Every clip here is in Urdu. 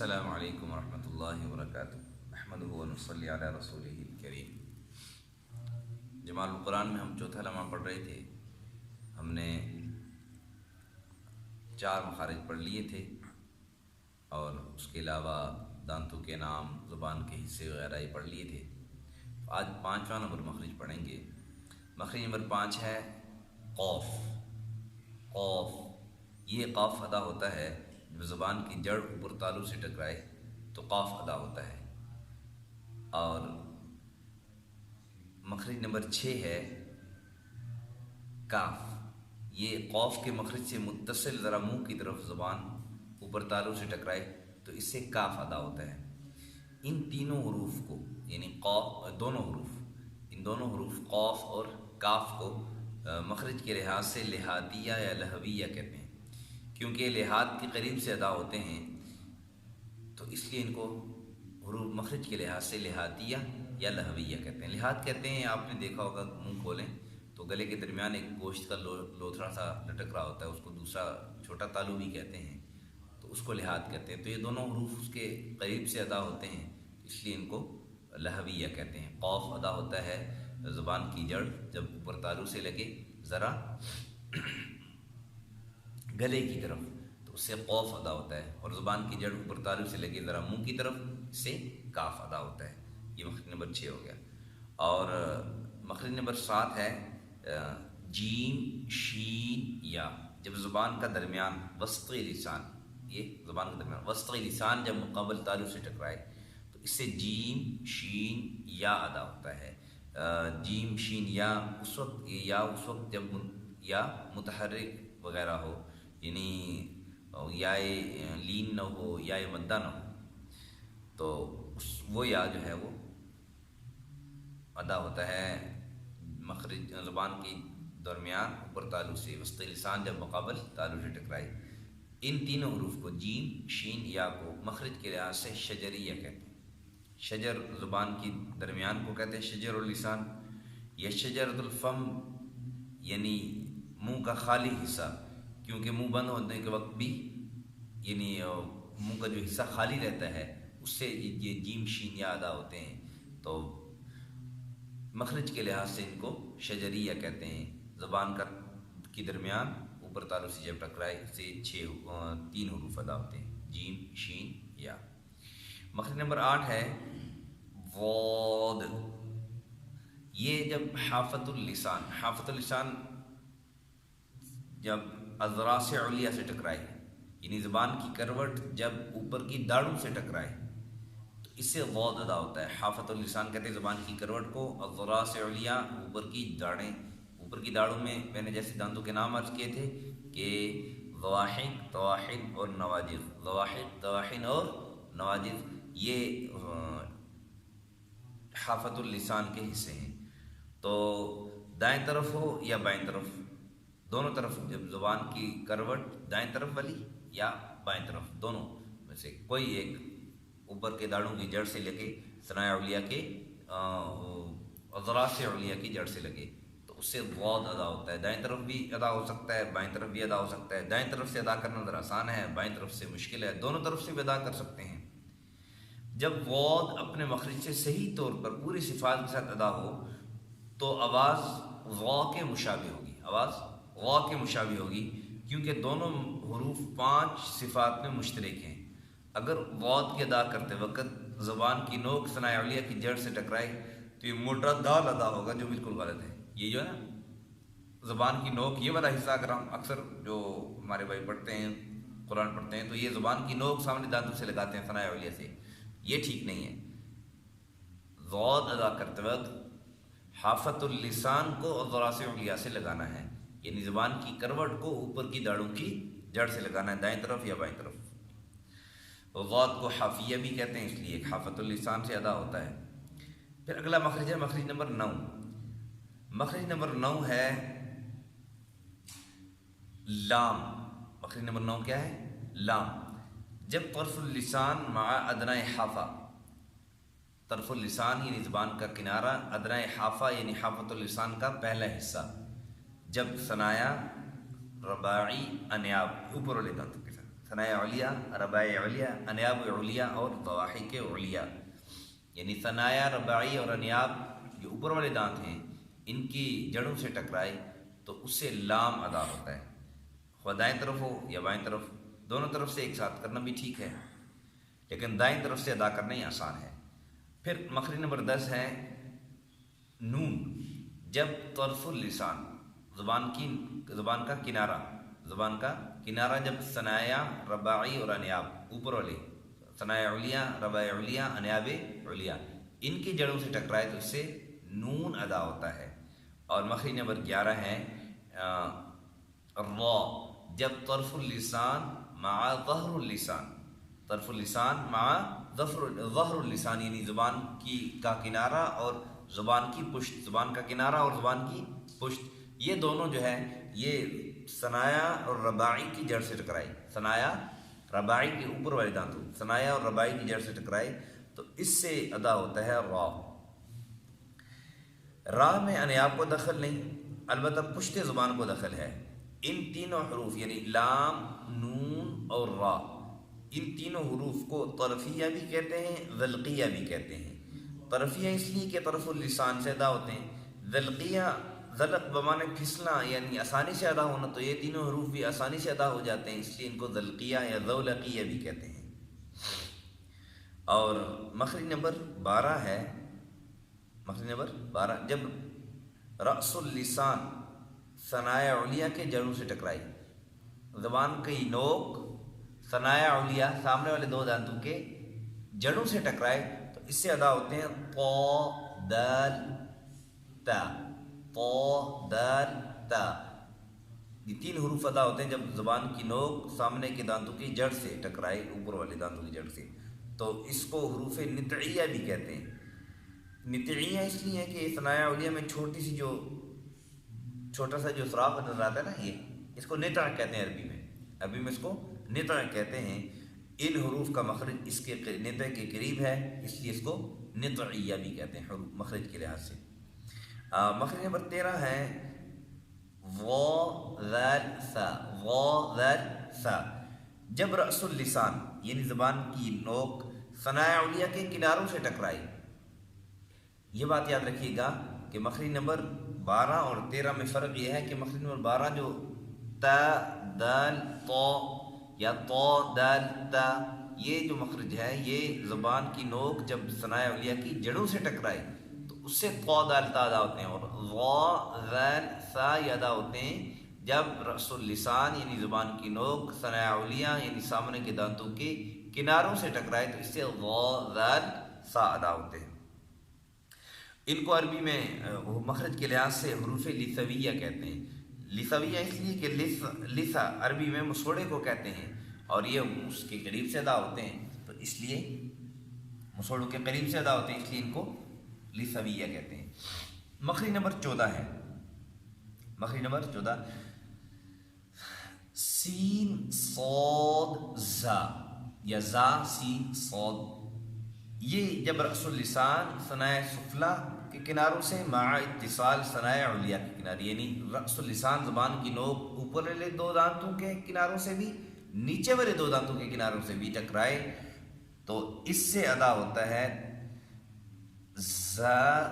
السلام علیکم ورحمۃ اللہ وبرکاتہ احمدہ و نصلی علی رسولہ الکریم۔ جمال القرآن میں ہم چوتھا لمحہ پڑھ رہے تھے۔ ہم نے 4 مخارج پڑھ لیے تھے اور اس کے علاوہ دانتوں کے نام، زبان کے حصے وغیرہ یہ پڑھ لیے تھے۔ آج 5واں نمبر مخرج پڑھیں گے۔ مخرج نمبر 5 ہے قوف۔ قوف، یہ قاف ادا ہوتا ہے جب زبان کی جڑ اوپر تالو سے ٹکرائے تو قاف ادا ہوتا ہے۔ اور مخرج نمبر 6 ہے کاف۔ یہ قوف کے مخرج سے متصل ذرا منہ کی طرف زبان اوپر تالو سے ٹکرائے تو اس سے کاف ادا ہوتا ہے۔ ان تینوں حروف کو یعنی قوف، ان دونوں حروف قوف اور کاف کو مخرج کے لحاظ سے لحادیہ یا لہویہ کہتے ہیں، کیونکہ لحاد کے قریب سے ادا ہوتے ہیں تو اس لیے ان کو حروف مخرج کے لحاظ سے لحادیہ یا لہویہ کہتے ہیں۔ لحاد کہتے ہیں، آپ نے دیکھا ہوگا منہ کھولیں تو گلے کے درمیان ایک گوشت کا لوتھڑا سا لٹک رہا ہوتا ہے، اس کو دوسرا چھوٹا تالو بھی کہتے ہیں، تو اس کو لحاد کہتے ہیں۔ تو یہ دونوں حروف اس کے قریب سے ادا ہوتے ہیں، اس لیے ان کو لہویہ کہتے ہیں۔ قوف ادا ہوتا ہے زبان کی جڑ جب اوپر تالو سے لگے ذرا گلے کی طرف تو اس سے قوف ادا ہوتا ہے، اور زبان کی جڑ اوپر تالو سے لگے ذرا منہ کی طرف سے کاف ادا ہوتا ہے۔ یہ مخرج نمبر 6 ہو گیا۔ اور مخرج نمبر 7 ہے جیم شین یا۔ جب زبان کا درمیان وسط لسان، یہ زبان کا درمیان وسط لسان جب مقابل تالو سے ٹکرائے تو اس سے جیم شین یا ادا ہوتا ہے۔ جیم شین یا اس وقت جب یا متحرک وغیرہ ہو، یعنی یا لین نہ ہو یا مدہ نہ ہو، تو وہ یا جو ہے وہ ادا ہوتا ہے مخرج زبان کے درمیان اوپر تالو سے، وسط لسان جب مقابل تالو سے ٹکرائے۔ ان تینوں حروف کو جیم شین یا کو مخرج کے لحاظ سے شجریہ کہتے ہیں۔ شجر زبان کی درمیان کو کہتے ہیں شجر اللسان یا شجرۃ الفم، یعنی منہ کا خالی حصہ، کیونکہ منہ بند ہونے کے وقت بھی یعنی منہ کا جو حصہ خالی رہتا ہے اس سے یہ جیم شین یا ادا ہوتے ہیں، تو مخرج کے لحاظ سے ان کو شجریہ کہتے ہیں۔ زبان کی درمیان اوپر تالو سے جب ٹکرائے سے 3 حروف ادا ہوتے ہیں، جیم شین یا۔ مخرج نمبر 8 ہے واد۔ یہ جب حافۃ اللسان جب اذراس علیا سے ٹکرائے، یعنی زبان کی کروٹ جب اوپر کی داڑوں سے ٹکرائے تو اس سے غود ادا ہوتا ہے۔ حافۃ اللسان کہتے ہیں زبان کی کروٹ کو، اذراس علیا اوپر کی داڑیں، اوپر کی داڑوں میں میں نے جیسے دانتوں کے نام عرض کیے تھے کہ ضواحک، طواحن اور نواجذ، ضواحک، طواحن اور نواجذ، یہ حافۃ اللسان کے حصے ہیں۔ تو دائیں طرف ہو یا بائیں طرف، دونوں طرف جب زبان کی کروٹ دائیں طرف والی یا بائیں طرف، دونوں میں سے کوئی ایک اوپر کے داڑوں کی جڑ سے لگے، ثنایا علیا کے اذراس علیا کی جڑ سے لگے تو اس سے غود ادا ہوتا ہے۔ دائیں طرف بھی ادا ہو سکتا ہے، بائیں طرف بھی ادا ہو سکتا ہے۔ دائیں طرف سے ادا کرنا ذرا آسان ہے، بائیں طرف سے مشکل ہے، دونوں طرف سے بھی ادا کر سکتے ہیں۔ جب غود اپنے مخرج سے صحیح طور پر پوری صفات کے ساتھ ادا ہو تو آواز غا کے مشابہ ہوگی، آواز غا کے مشابہ ہوگی، کیونکہ دونوں حروف 5 صفات میں مشترک ہیں۔ اگر غود کی ادا کرتے وقت زبان کی نوک ثناء علیہ کی جڑ سے ٹکرائے تو یہ موٹا دال ادا ہوگا، جو بالکل غلط ہے۔ یہ جو ہے نا زبان کی نوک، یہ والا حصہ اگر ہم اکثر جو ہمارے بھائی پڑھتے ہیں، قرآن پڑھتے ہیں، تو یہ زبان کی نوک سامنے دانتوں سے لگاتے ہیں ثناء علیہ سے، یہ ٹھیک نہیں ہے۔ غود ادا کرتے وقت حافۃ اللسان کو اذراس علیا سے لگانا ہے، یعنی زبان کی کروٹ کو اوپر کی داڑوں کی جڑ سے لگانا ہے، دائیں طرف یا بائیں طرف۔ غود کو حافیہ بھی کہتے ہیں، اس لیے حافۃ اللسان سے ادا ہوتا ہے۔ پھر اگلا مخرج ہے مخرج نمبر 9۔ مخرج نمبر 9 ہے لام۔ مخرج نمبر 9 کیا ہے؟ لام۔ جب طرف اللسان مع ادنی حافہ، طرف اللسان یعنی زبان کا کنارہ، ادنی حافہ یعنی حافۃ اللسان کا پہلا حصہ، جب ثنایا رباعی انیاب اوپر والے دانتوں کے ساتھ ثنایا علیا، رباعی علیا، انیاب علیا اور ضواحک علیا، یعنی ثنایا، رباعی اور انیاب جو اوپر والے دانت ہیں ان کی جڑوں سے ٹکرائے تو اس سے لام ادا ہوتا ہے، خواہ دائیں طرف ہو یا بائیں طرف، دونوں طرف سے ایک ساتھ کرنا بھی ٹھیک ہے، لیکن دائیں طرف سے ادا کرنا ہی آسان ہے۔ پھر مخرج نمبر 10 ہے نون، جب طرف اللسان، زبان کا کنارہ جب ثنایا، رباعی اور انیاب اوپر والے ثنایا علیا، رباعی علیا، انیاب علیا ان کی جڑوں سے ٹکرائے تو اس سے نون ادا ہوتا ہے۔ اور مخرج نمبر 11 ہے را، جب طرف اللسان مع ظہر اللسان، طرف اللسان مع ظہر اللسان یعنی زبان کا کنارہ اور زبان کی پشت، زبان کا کنارہ اور زبان کی پشت، یہ دونوں جو ہے یہ ثنایا اور رباعی کی جڑ سے ٹکرائے، ثنایا رباعی کے اوپر والے دانتوں، ثنایا اور رباعی کی جڑ سے ٹکرائے تو اس سے ادا ہوتا ہے را۔ را میں انیاب کو دخل نہیں، البتہ پشت زبان کو دخل ہے۔ ان تینوں حروف یعنی لام، نون اور را، ان تینوں حروف کو طرفیہ بھی کہتے ہیں، ذلقیہ بھی کہتے ہیں۔ طرفیہ اس لیے کہ طرف اللسان سے ادا ہوتے ہیں، ذلقیہ ذلق بمانے پھسلنا یعنی آسانی سے ادا ہونا، تو یہ تینوں حروف بھی آسانی سے ادا ہو جاتے ہیں، اس لیے ان کو ذلقیہ یا ذولقیہ بھی کہتے ہیں۔ اور مخرج نمبر 12 ہے، مخرج نمبر 12 جب رأس اللسان ثنایا علیا کے جڑوں سے ٹکرائی، زبان کی نوک ثنایا علیا سامنے والے دو دانتوں کے جڑوں سے ٹکرائے تو اس سے ادا ہوتے ہیں طا دال تا، طا دال تا، یہ تین حروف ادا ہوتے ہیں جب زبان کی نوک سامنے کے دانتوں کی جڑ سے ٹکرائے، اوپر والے دانتوں کی جڑ سے، تو اس کو حروف نطعیہ بھی کہتے ہیں۔ نطعیہ اس لیے ہے کہ ثنایا علیا میں چھوٹا سا جو سراخ نظر آتا ہے نا، یہ اس کو نطع کہتے ہیں، عربی میں اس کو نطع کہتے ہیں۔ ان حروف کا مخرج اس کے نطع کے قریب ہے، اس لیے اس کو نطعیہ بھی کہتے ہیں مخرج کے لحاظ سے۔ مخرج نمبر 13 ہے وا ذال ثا، وا ذال ثا، جب رأس اللسان یعنی زبان کی نوک ثنایا علیا کے کناروں سے ٹکرائی۔ یہ بات یاد رکھیے گا کہ مخرج نمبر 12 اور 13 میں فرق یہ ہے کہ مخرج نمبر 12 جو تا دال طا یا طا دال تا، یہ جو مخرج ہے یہ زبان کی نوک جب ثنایا علیا کی جڑوں سے ٹکرائے تو اس سے طا دال تا ادا ہوتے ہیں، اور وا ذال ثا یہ ادا ہوتے ہیں جب رأس اللسان یعنی زبان کی نوک ثنایا علیا یعنی سامنے کے دانتوں کے کناروں سے ٹکرائے تو اس سے وا ذال ثا ادا ہوتے ہیں۔ ان کو عربی میں مخرج کے لحاظ سے حروف لثویہ کہتے ہیں۔ لثویہ اس لیے کہ لثا عربی میں مسوڑے کو کہتے ہیں اور یہ اس کے قریب سے ادا ہوتے ہیں، تو اس لیے مسوڑوں کے قریب سے ادا ہوتے ہیں، اس لیے ان کو لثویہ کہتے ہیں۔ مخرج نمبر 14 ہے، مخرج نمبر 14 سین صاد زا یا زا سین صاد، یہ جب رأس اللسان ثنایا سفلا کے کناروں سے مع اتصال ثنایا علیا کے کنارے، یعنی رأس اللسان زبان کی نوک اوپر والے دو دانتوں کے کناروں سے بھی نیچے والے دو دانتوں کے کناروں سے بھی ٹکرائے تو اس سے ادا ہوتا ہے زا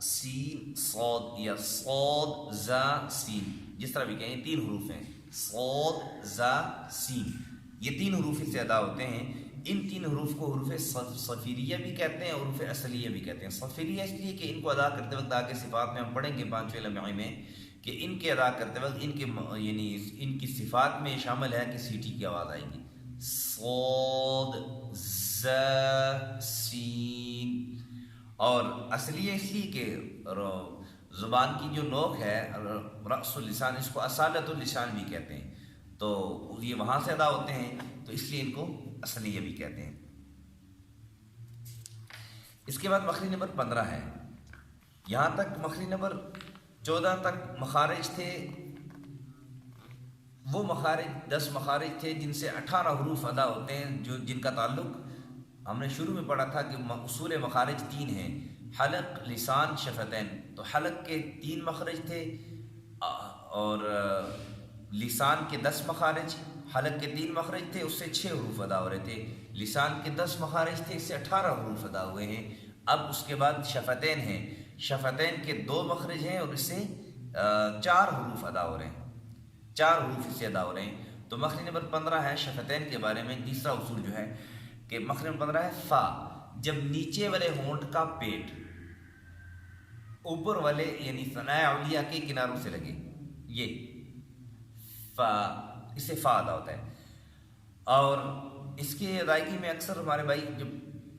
سین صاد یا صاد زا سین، جس طرح بھی کہیں تین حروف ہیں، صاد زا سین، یہ تین حروف سے ادا ہوتے ہیں۔ ان تین حروف کو حروف صفیریہ بھی کہتے ہیں اور حروف اصلیہ بھی کہتے ہیں۔ صفیریہ اس لیے کہ ان کو ادا کرتے وقت آگے صفات میں ہم پڑھیں گے 5ویں لمحے میں کہ ان کے ادا کرتے وقت ان کے یعنی ان کی صفات میں شامل ہے کہ سیٹی کی آواز آئے گی، صاد ز سین۔ اور اصلیہ اس لیے کہ زبان کی جو نوک ہے رأس اللسان، اس کو اصالت اللسان بھی کہتے ہیں، تو یہ وہاں سے ادا ہوتے ہیں تو اس لیے ان کو اصلیہ بھی کہتے ہیں۔ اس کے بعد مخرج نمبر 15 ہے، یہاں تک مخرج نمبر 14 تک مخارج تھے، وہ مخارج 10 مخارج تھے جن سے 18 حروف ادا ہوتے ہیں، جن کا تعلق ہم نے شروع میں پڑھا تھا کہ اصول مخارج 3 ہیں، حلق، لسان، شفتین، تو حلق کے 3 مخرج تھے اور لسان کے 10 مخارج، حلق کے 3 مخرج تھے، اس سے 6 حروف ادا ہو رہے تھے. لسان کے 10 مخارج تھے، اس سے 18 حروف ادا ہوئے ہیں. اب اس کے بعد شفتین ہیں، شفتین کے 2 مخرج ہیں اور اس سے 4 حروف ادا ہو رہے ہیں، 4 حروف اس سے ادا ہو رہے ہیں. تو مخرج نمبر 15 ہے شفتین کے بارے میں. تیسرا اصول جو ہے کہ مخرج نمبر 15 ہے فا. جب نیچے والے ہونٹ کا پیٹ اوپر والے یعنی ثنائے علیہ کے کناروں سے لگے، یہ فا، اس سے فا ادا ہوتا ہے. اور اس کی ادائیگی میں اکثر ہمارے بھائی جب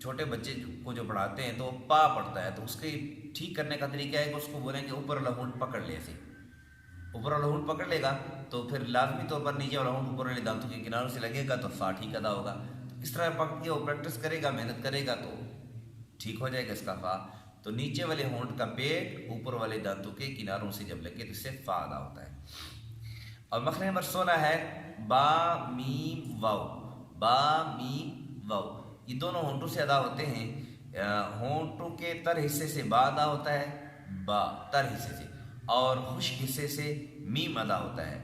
چھوٹے بچے کو جو پڑھاتے ہیں تو پا پڑھتا ہے، تو اس کے ٹھیک کرنے کا طریقہ ہے کہ اس کو بولیں کہ اوپر والا ہونٹ پکڑ لے. ایسے اوپر والا ہونٹ پکڑ لے گا تو پھر لازمی طور پر نیچے والا ہونٹ اوپر والے دانتوں کے کناروں سے لگے گا تو فا ٹھیک ادا ہوگا. اس طرح پکڑ کے وہ پریکٹس کرے گا، محنت کرے گا تو ٹھیک ہو جائے گا اس کا فا. تو نیچے والے ہونٹ کا پیٹ اوپر والے دانتوں کے کناروں سے جب لگے تو اس سے فا ادا ہوتا ہے. اور مخرج نمبر 16 ہے با میم واو. با میم واو یہ دونوں ہونٹوں سے ادا ہوتے ہیں. ہونٹوں کے تر حصے سے با ادا ہوتا ہے، با تر حصے سے، اور خشک حصے سے میم ادا ہوتا ہے.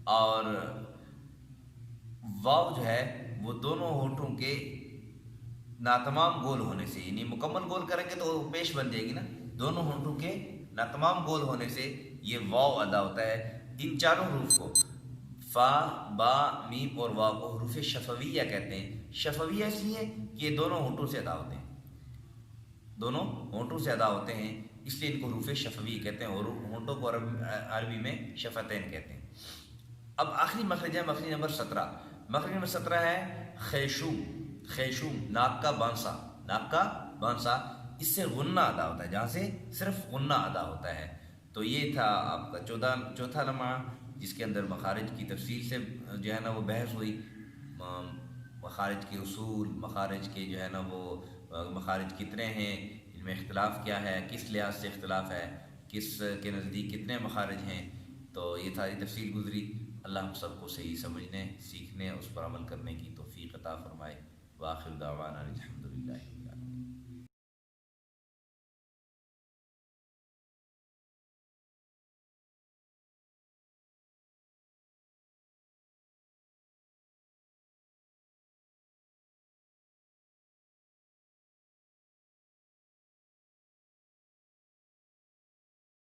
اور واو جو ہے وہ دونوں ہونٹوں کے ناتمام گول ہونے سے، یعنی مکمل گول کریں گے تو پیش بن جائے گی نا، دونوں ہونٹوں کے ناتمام گول ہونے سے یہ واو ادا ہوتا ہے. ان چاروں حروف کو فا، با، میم اور واو کو حروف شفویہ کہتے ہیں. شفویہ اس لیے کہ یہ دونوں ہونٹوں سے ادا ہوتے ہیں، دونوں ہونٹوں سے ادا ہوتے ہیں، اس لیے ان کو حروف شفوی کہتے ہیں. اور ہونٹوں کو عربی میں شفتین کہتے ہیں. اب آخری مخرج ہے مخرج نمبر 17. مخرج نمبر 17 ہے خیشوم. خیشوم ناک کا بانسا، ناک کا بانسا، اس سے غنہ ادا ہوتا ہے، جہاں سے صرف غنہ ادا ہوتا ہے. تو یہ تھا آپ کا چوتھا لمحہ جس کے اندر مخارج کی تفصیل سے جو ہے نا وہ بحث ہوئی. مخارج کے اصول، مخارج کے جو ہے نا وہ مخارج کتنے ہیں، ان میں اختلاف کیا ہے، کس لحاظ سے اختلاف ہے، کس کے نزدیک کتنے مخارج ہیں. تو یہ ساری تفصیل گزری. اللہ ہم سب کو صحیح سمجھنے، سیکھنے، اس پر عمل کرنے کی توفیق عطا فرمائے. وآخر دعوانا الحمدللہ.